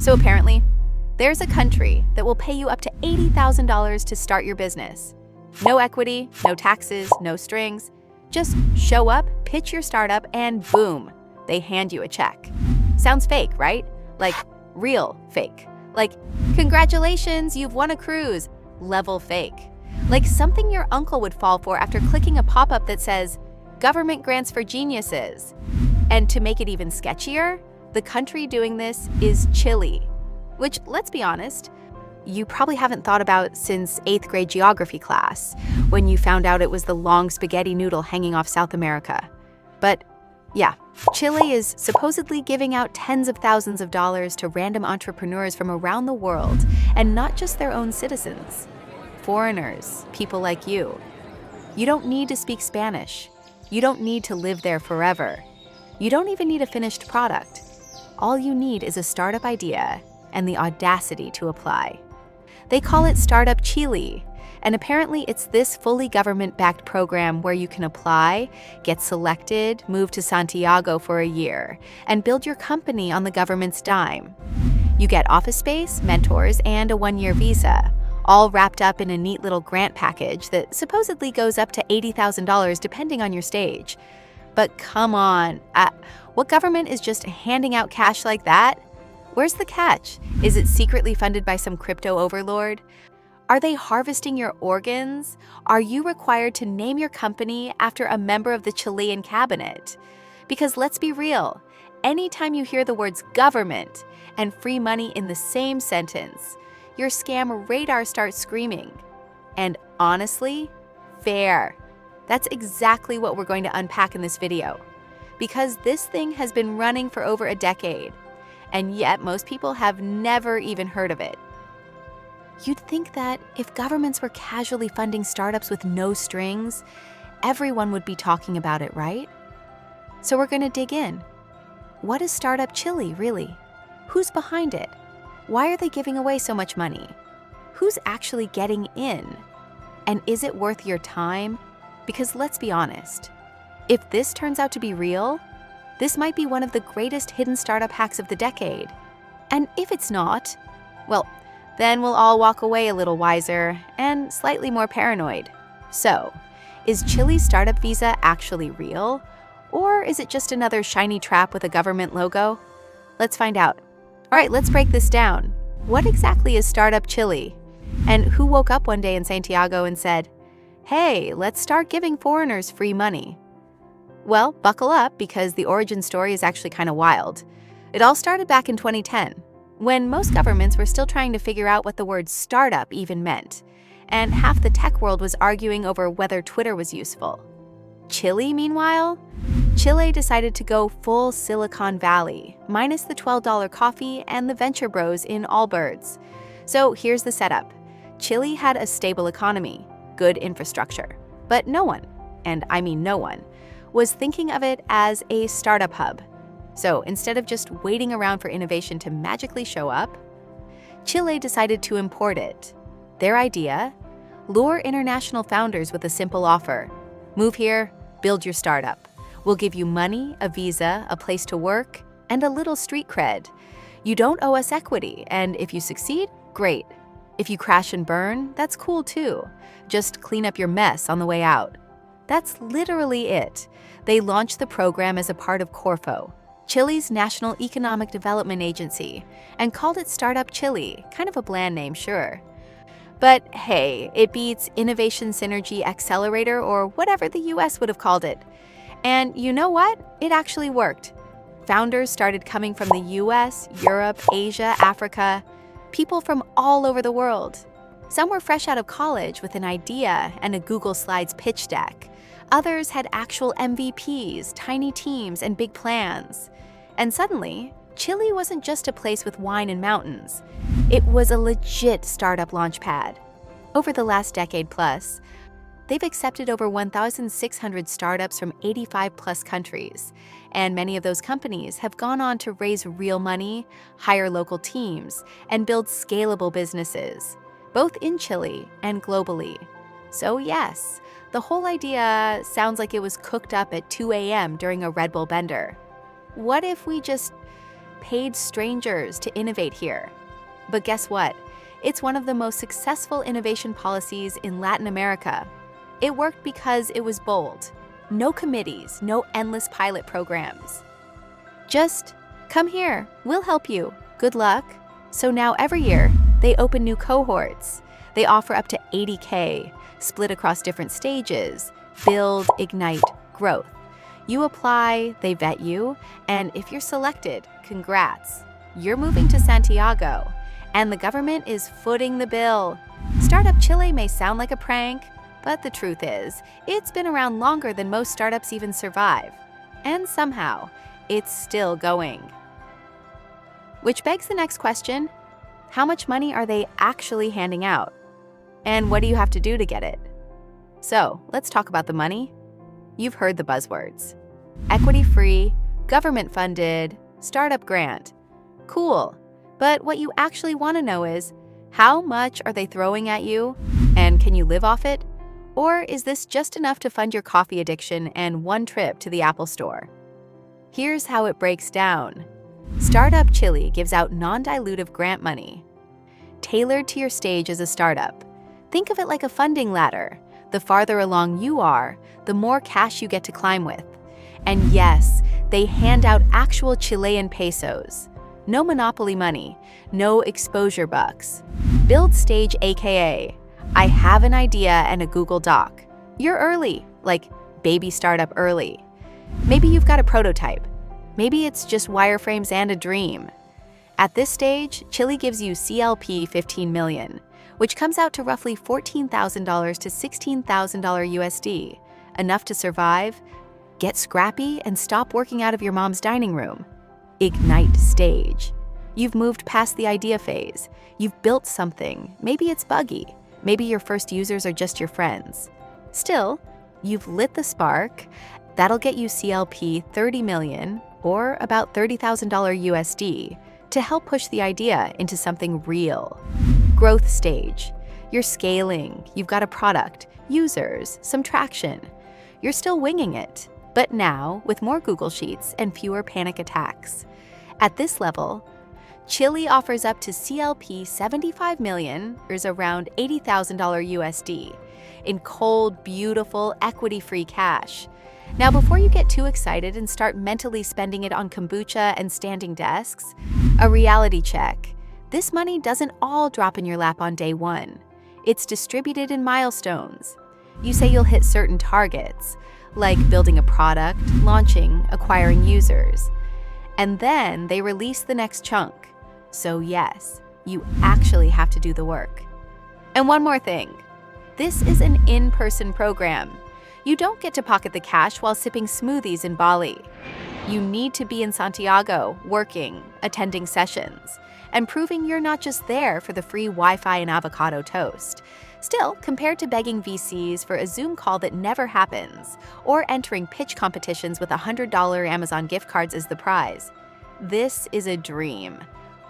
So apparently, there's a country that will pay you up to $80,000 to start your business. No equity, no taxes, no strings. Just show up, pitch your startup, and boom, they hand you a check. Sounds fake, right? Like real fake. Like, congratulations, you've won a cruise. Level fake. Like something your uncle would fall for after clicking a pop-up that says, "Government grants for geniuses." And to make it even sketchier, the country doing this is Chile, which, let's be honest, you probably haven't thought about since 8th grade geography class, when you found out it was the long spaghetti noodle hanging off South America. But yeah, Chile is supposedly giving out tens of thousands of dollars to random entrepreneurs from around the world, and not just their own citizens. Foreigners, people like you. You don't need to speak Spanish. You don't need to live there forever. You don't even need a finished product. All you need is a startup idea and the audacity to apply. They call it Startup Chile, and apparently it's this fully government-backed program where you can apply, get selected, move to Santiago for a year, and build your company on the government's dime. You get office space, mentors, and a 1-year visa, all wrapped up in a neat little grant package that supposedly goes up to $80,000 depending on your stage. But come on, what government is just handing out cash like that? Where's the catch? Is it secretly funded by some crypto overlord? Are they harvesting your organs? Are you required to name your company after a member of the Chilean cabinet? Because let's be real, anytime you hear the words government and free money in the same sentence, your scam radar starts screaming. And honestly, fair. That's exactly what we're going to unpack in this video. Because this thing has been running for over a decade, and yet most people have never even heard of it. You'd think that if governments were casually funding startups with no strings, everyone would be talking about it, right? So we're going to dig in. What is Startup Chile, really? Who's behind it? Why are they giving away so much money? Who's actually getting in? And is it worth your time? Because let's be honest, if this turns out to be real, this might be one of the greatest hidden startup hacks of the decade. And if it's not, well, then we'll all walk away a little wiser and slightly more paranoid. So, is Chile's startup visa actually real? Or is it just another shiny trap with a government logo? Let's find out. All right, let's break this down. What exactly is Startup Chile? And who woke up one day in Santiago and said, "Hey, let's start giving foreigners free money"? Well, buckle up because the origin story is actually kind of wild. It all started back in 2010, when most governments were still trying to figure out what the word startup even meant, and half the tech world was arguing over whether Twitter was useful. Chile, meanwhile? Chile decided to go full Silicon Valley, minus the $12 coffee and the venture bros in Allbirds. So here's the setup. Chile had a stable economy, good infrastructure, but no one, and I mean no one, was thinking of it as a startup hub. So instead of just waiting around for innovation to magically show up, Chile decided to import it. Their idea? Lure international founders with a simple offer. Move here, build your startup. We'll give you money, a visa, a place to work, and a little street cred. You don't owe us equity, and if you succeed, great. If you crash and burn, that's cool too. Just clean up your mess on the way out. That's literally it. They launched the program as a part of Corfo, Chile's National Economic Development Agency, and called it Startup Chile, kind of a bland name, sure. But hey, it beats Innovation Synergy Accelerator or whatever the US would have called it. And you know what? It actually worked. Founders started coming from the US, Europe, Asia, Africa, people from all over the world. Some were fresh out of college with an idea and a Google Slides pitch deck. Others had actual MVPs, tiny teams, and big plans. And suddenly, Chile wasn't just a place with wine and mountains. It was a legit startup launchpad. Over the last decade plus, they've accepted over 1,600 startups from 85-plus countries, and many of those companies have gone on to raise real money, hire local teams, and build scalable businesses, both in Chile and globally. So yes, the whole idea sounds like it was cooked up at 2 a.m. during a Red Bull bender. What if we just paid strangers to innovate here. But guess what? It's one of the most successful innovation policies in Latin America. It worked because it was bold. No committees, no endless pilot programs. Just come here, we'll help you. Good luck. So now every year, they open new cohorts. They offer up to 80K, split across different stages, build, ignite, growth. You apply, they vet you, and if you're selected, congrats. You're moving to Santiago, and the government is footing the bill. Startup Chile may sound like a prank, but the truth is, it's been around longer than most startups even survive. And somehow, it's still going. Which begs the next question, how much money are they actually handing out? And what do you have to do to get it? So, let's talk about the money. You've heard the buzzwords. Equity-free, government-funded, startup grant. Cool. But what you actually want to know is, how much are they throwing at you? And can you live off it? Or is this just enough to fund your coffee addiction and one trip to the Apple Store? Here's how it breaks down. Startup Chile gives out non-dilutive grant money, tailored to your stage as a startup. Think of it like a funding ladder. The farther along you are, the more cash you get to climb with. And yes, they hand out actual Chilean pesos. No monopoly money, no exposure bucks. Build stage aka, I have an idea and a Google Doc. You're early, like baby startup early. Maybe you've got a prototype. Maybe it's just wireframes and a dream. At this stage, Chile gives you CLP 15 million, which comes out to roughly $14,000 to $16,000 USD, enough to survive, get scrappy, and stop working out of your mom's dining room. Ignite stage. You've moved past the idea phase. You've built something. Maybe it's buggy. Maybe your first users are just your friends. Still, you've lit the spark. That'll get you CLP 30 million, or about $30,000 USD, to help push the idea into something real. Growth stage. You're scaling. You've got a product, users, some traction. You're still winging it, but now with more Google Sheets and fewer panic attacks. At this level, Chile offers up to CLP 75 million, or around $80,000 USD, in cold, beautiful, equity-free cash. Now, before you get too excited and start mentally spending it on kombucha and standing desks, a reality check. This money doesn't all drop in your lap on day one. It's distributed in milestones. You say you'll hit certain targets, like building a product, launching, acquiring users. And then they release the next chunk. So yes, you actually have to do the work. And one more thing. This is an in-person program. You don't get to pocket the cash while sipping smoothies in Bali. You need to be in Santiago, working, attending sessions, and proving you're not just there for the free Wi-Fi and avocado toast. Still, compared to begging VCs for a Zoom call that never happens, or entering pitch competitions with $100 Amazon gift cards as the prize, this is a dream.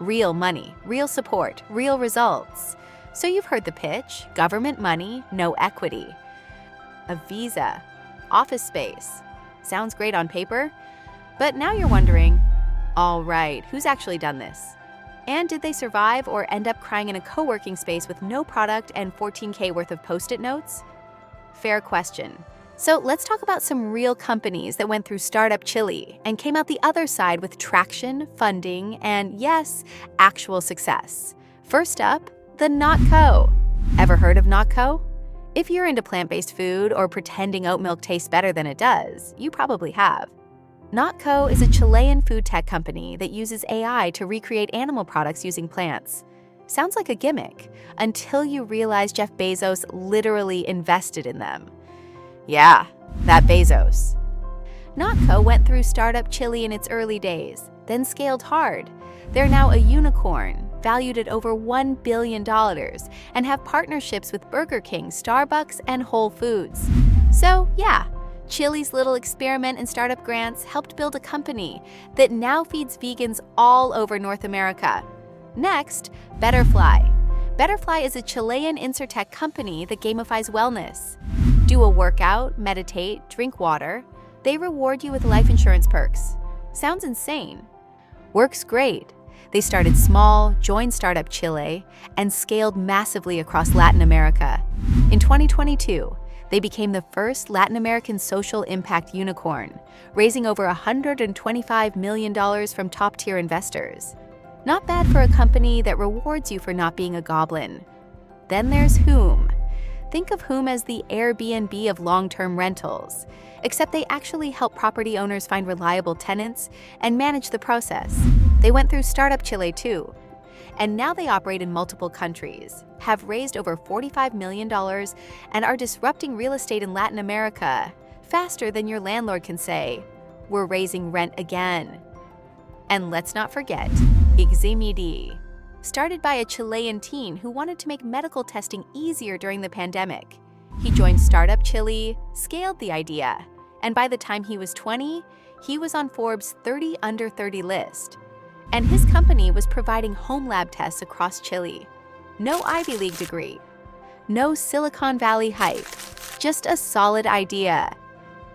Real money, real support, real results. So you've heard the pitch: government money, no equity. A visa, office space. Sounds great on paper, but now you're wondering, all right, who's actually done this? And did they survive or end up crying in a co-working space with no product and 14K worth of Post-it notes? Fair question. So let's talk about some real companies that went through Startup Chile and came out the other side with traction, funding, and yes, actual success. First up, the NotCo. Ever heard of NotCo? If you're into plant-based food or pretending oat milk tastes better than it does, you probably have. NotCo is a Chilean food tech company that uses AI to recreate animal products using plants. Sounds like a gimmick, until you realize Jeff Bezos literally invested in them. Yeah, that Bezos. NotCo went through Startup Chile in its early days, then scaled hard. They're now a unicorn, valued at over $1 billion, and have partnerships with Burger King, Starbucks, and Whole Foods. So yeah, Chile's little experiment in startup grants helped build a company that now feeds vegans all over North America. Next, Betterfly. Betterfly is a Chilean insurtech company that gamifies wellness. Do a workout, meditate, drink water. They reward you with life insurance perks. Sounds insane. Works great. They started small, joined Startup Chile, and scaled massively across Latin America. In 2022, they became the first Latin American social impact unicorn, raising over $125 million from top-tier investors. Not bad for a company that rewards you for not being a goblin. Then there's Whom. Think of Whom as the Airbnb of long-term rentals, except they actually help property owners find reliable tenants and manage the process. They went through Startup Chile too, and now they operate in multiple countries, have raised over $45 million, and are disrupting real estate in Latin America faster than your landlord can say, "We're raising rent again." And let's not forget legitimacy. Started by a Chilean teen who wanted to make medical testing easier during the pandemic. He joined Startup Chile, scaled the idea, and by the time he was 20, he was on Forbes' 30 Under 30 list. And his company was providing home lab tests across Chile. No Ivy League degree, no Silicon Valley hype, just a solid idea,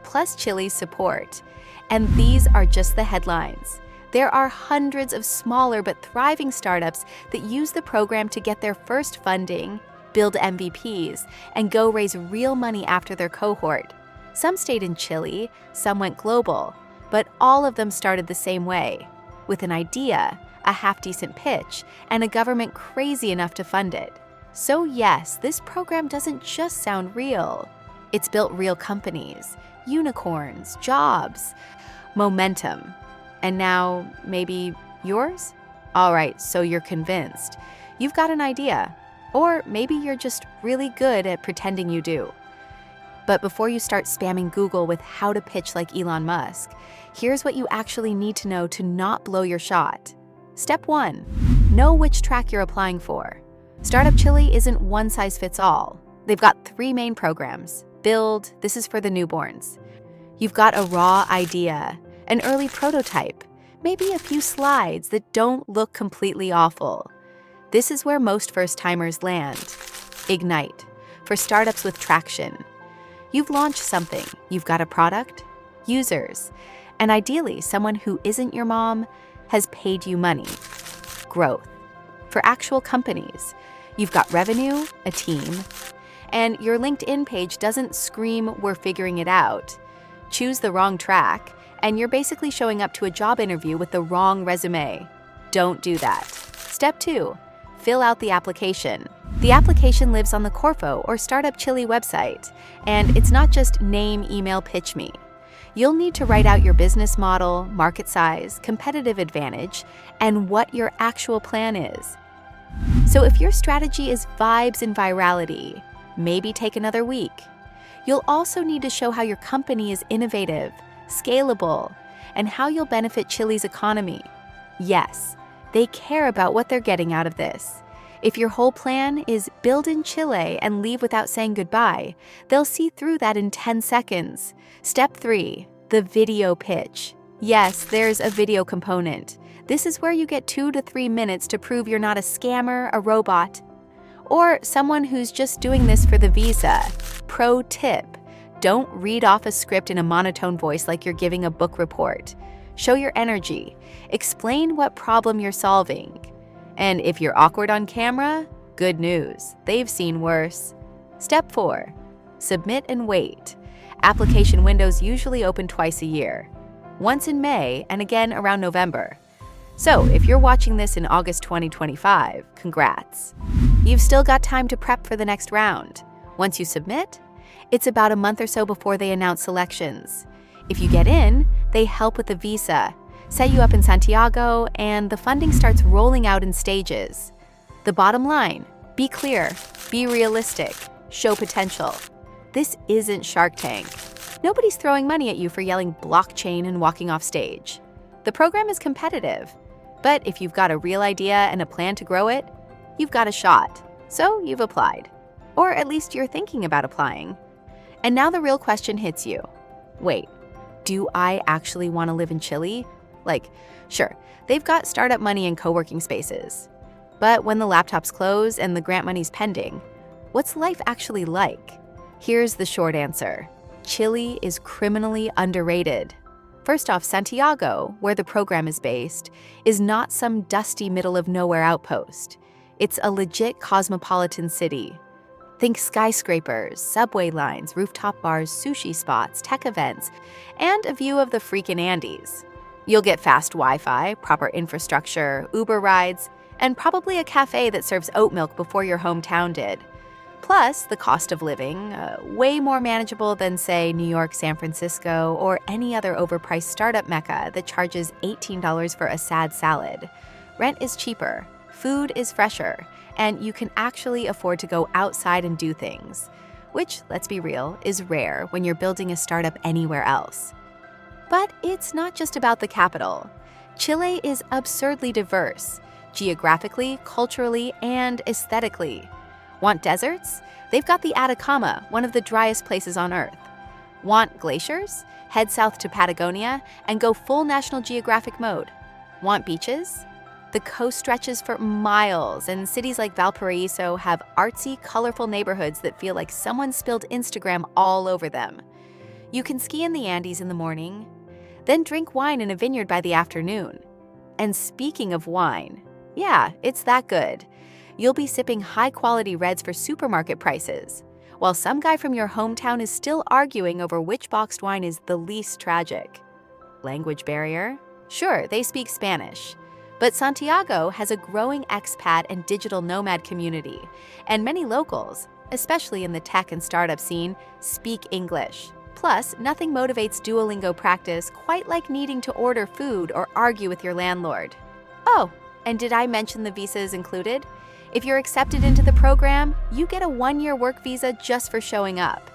plus Chile's support. And these are just the headlines. There are hundreds of smaller but thriving startups that use the program to get their first funding, build MVPs, and go raise real money after their cohort. Some stayed in Chile, some went global, but all of them started the same way, with an idea, a half-decent pitch, and a government crazy enough to fund it. So yes, this program doesn't just sound real. It's built real companies, unicorns, jobs, momentum. And now, maybe yours? All right, so you're convinced. You've got an idea. Or maybe you're just really good at pretending you do. But before you start spamming Google with how to pitch like Elon Musk, here's what you actually need to know to not blow your shot. Step 1. Know which track you're applying for. Startup Chile isn't one size fits all. They've got 3 main programs. Build, this is for the newborns. You've got a raw idea, an early prototype, maybe a few slides that don't look completely awful. This is where most first-timers land. Ignite, for startups with traction. You've launched something, you've got a product, users, and ideally someone who isn't your mom has paid you money. Growth, for actual companies. You've got revenue, a team, and your LinkedIn page doesn't scream, "We're figuring it out." Choose the wrong track, and you're basically showing up to a job interview with the wrong resume. Don't do that. Step 2, fill out the application. The application lives on the Corfo or Startup Chile website, and it's not just name, email, pitch me. You'll need to write out your business model, market size, competitive advantage, and what your actual plan is. So if your strategy is vibes and virality, maybe take another week. You'll also need to show how your company is innovative, scalable, and how you'll benefit Chile's economy. Yes, they care about what they're getting out of this. If your whole plan is build in Chile and leave without saying goodbye, they'll see through that in 10 seconds. Step 3, the video pitch. Yes, there's a video component. This is where you get 2 to 3 minutes to prove you're not a scammer, a robot, or someone who's just doing this for the visa. Pro tip. Don't read off a script in a monotone voice like you're giving a book report. Show your energy. Explain what problem you're solving. And if you're awkward on camera, good news. They've seen worse. Step 4. Submit and wait. Application windows usually open twice a year. Once in May and again around November. So if you're watching this in August 2025, congrats. You've still got time to prep for the next round. Once you submit, it's about a month or so before they announce selections. If you get in, they help with the visa, set you up in Santiago, and the funding starts rolling out in stages. The bottom line, be clear, be realistic, show potential. This isn't Shark Tank. Nobody's throwing money at you for yelling blockchain and walking off stage. The program is competitive, but if you've got a real idea and a plan to grow it, you've got a shot. So you've applied. Or at least you're thinking about applying. And now the real question hits you. Wait, do I actually want to live in Chile? Like, sure, they've got startup money and co-working spaces. But when the laptops close and the grant money's pending, what's life actually like? Here's the short answer. Chile is criminally underrated. First off, Santiago, where the program is based, is not some dusty middle-of-nowhere outpost. It's a legit cosmopolitan city. Think skyscrapers, subway lines, rooftop bars, sushi spots, tech events, and a view of the freaking Andes. You'll get fast Wi-Fi, proper infrastructure, Uber rides, and probably a cafe that serves oat milk before your hometown did. Plus, the cost of living, way more manageable than, say, New York, San Francisco, or any other overpriced startup mecca that charges $18 for a sad salad. Rent is cheaper, food is fresher, and you can actually afford to go outside and do things, which, let's be real, is rare when you're building a startup anywhere else. But it's not just about the capital. Chile is absurdly diverse, geographically, culturally, and aesthetically. Want deserts? They've got the Atacama, one of the driest places on Earth. Want glaciers? Head south to Patagonia and go full National Geographic mode. Want beaches? The coast stretches for miles, and cities like Valparaiso have artsy, colorful neighborhoods that feel like someone spilled Instagram all over them. You can ski in the Andes in the morning, then drink wine in a vineyard by the afternoon. And speaking of wine, yeah, it's that good. You'll be sipping high-quality reds for supermarket prices, while some guy from your hometown is still arguing over which boxed wine is the least tragic. Language barrier? Sure, they speak Spanish. But Santiago has a growing expat and digital nomad community, and many locals, especially in the tech and startup scene, speak English. Plus, nothing motivates Duolingo practice quite like needing to order food or argue with your landlord. Oh, and did I mention the visa is included? If you're accepted into the program, you get a 1-year work visa just for showing up.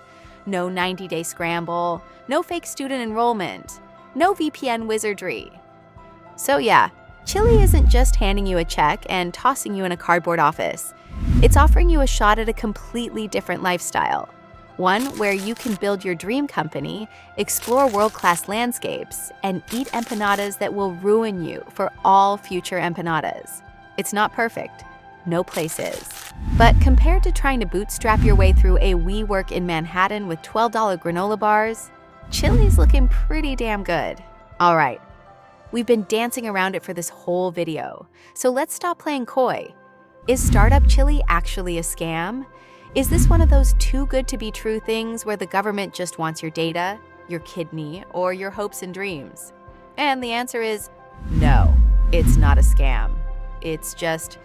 No 90-day scramble, no fake student enrollment, no VPN wizardry. So yeah, Chile isn't just handing you a check and tossing you in a cardboard office. It's offering you a shot at a completely different lifestyle. One where you can build your dream company, explore world-class landscapes, and eat empanadas that will ruin you for all future empanadas. It's not perfect. No place is. But compared to trying to bootstrap your way through a WeWork in Manhattan with $12 granola bars, Chile's looking pretty damn good. All right. We've been dancing around it for this whole video, so let's stop playing coy. Is Startup Chile actually a scam? Is this one of those too good to be true things where the government just wants your data, your kidney, or your hopes and dreams? And the answer is no, it's not a scam. It's just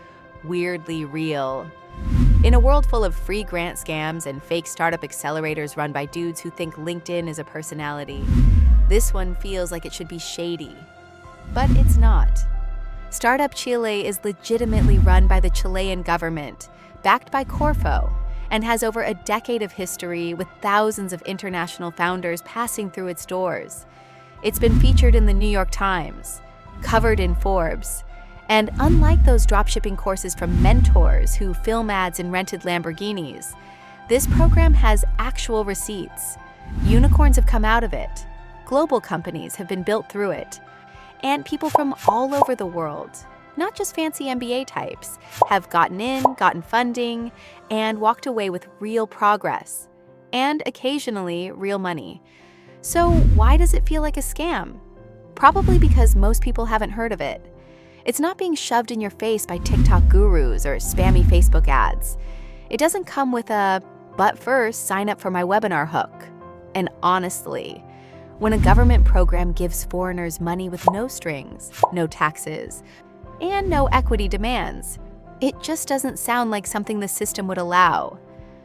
weirdly real. In a world full of free grant scams and fake startup accelerators run by dudes who think LinkedIn is a personality, this one feels like it should be shady. But it's not. Startup Chile is legitimately run by the Chilean government, backed by Corfo, and has over a decade of history with thousands of international founders passing through its doors. It's been featured in the New York Times, covered in Forbes, and unlike those dropshipping courses from mentors who film ads in rented Lamborghinis, this program has actual receipts. Unicorns have come out of it. Global companies have been built through it. And people from all over the world, not just fancy MBA types, have gotten funding, and walked away with real progress, and occasionally real money. So why does it feel like a scam? Probably because most people haven't heard of it. It's not being shoved in your face by TikTok gurus or spammy Facebook ads. It doesn't come with a, but first, sign up for my webinar hook. And honestly, when a government program gives foreigners money with no strings, no taxes, and no equity demands, it just doesn't sound like something the system would allow.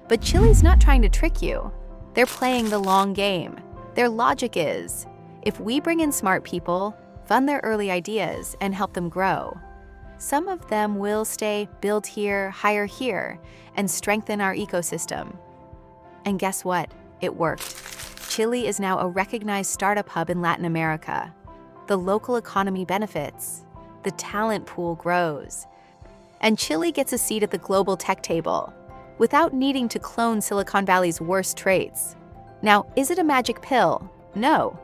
But Chile's not trying to trick you. They're playing the long game. Their logic is, if we bring in smart people, fund their early ideas, and help them grow, some of them will stay, build here, hire here, and strengthen our ecosystem. And guess what? It worked. Chile is now a recognized startup hub in Latin America. The local economy benefits. The talent pool grows. And Chile gets a seat at the global tech table without needing to clone Silicon Valley's worst traits. Now, is it a magic pill? No.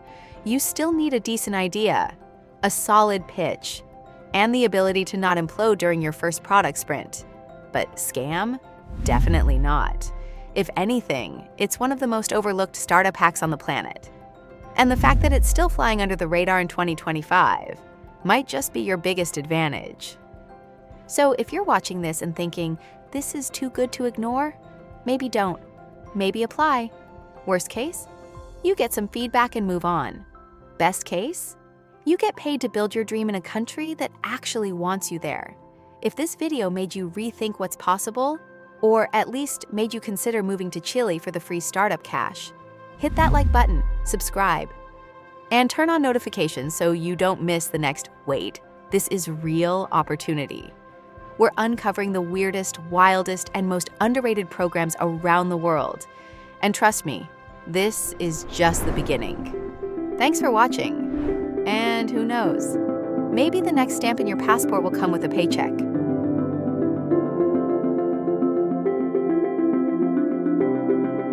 You still need a decent idea, a solid pitch, and the ability to not implode during your first product sprint. But scam? Definitely not. If anything, it's one of the most overlooked startup hacks on the planet. And the fact that it's still flying under the radar in 2025 might just be your biggest advantage. So if you're watching this and thinking, this is too good to ignore, maybe don't. Maybe apply. Worst case, you get some feedback and move on. Best case, you get paid to build your dream in a country that actually wants you there. If this video made you rethink what's possible, or at least made you consider moving to Chile for the free startup cash, hit that like button, subscribe, and turn on notifications so you don't miss the next wait. This is real opportunity. We're uncovering the weirdest, wildest, and most underrated programs around the world. And trust me, this is just the beginning. Thanks for watching. And who knows, maybe the next stamp in your passport will come with a paycheck.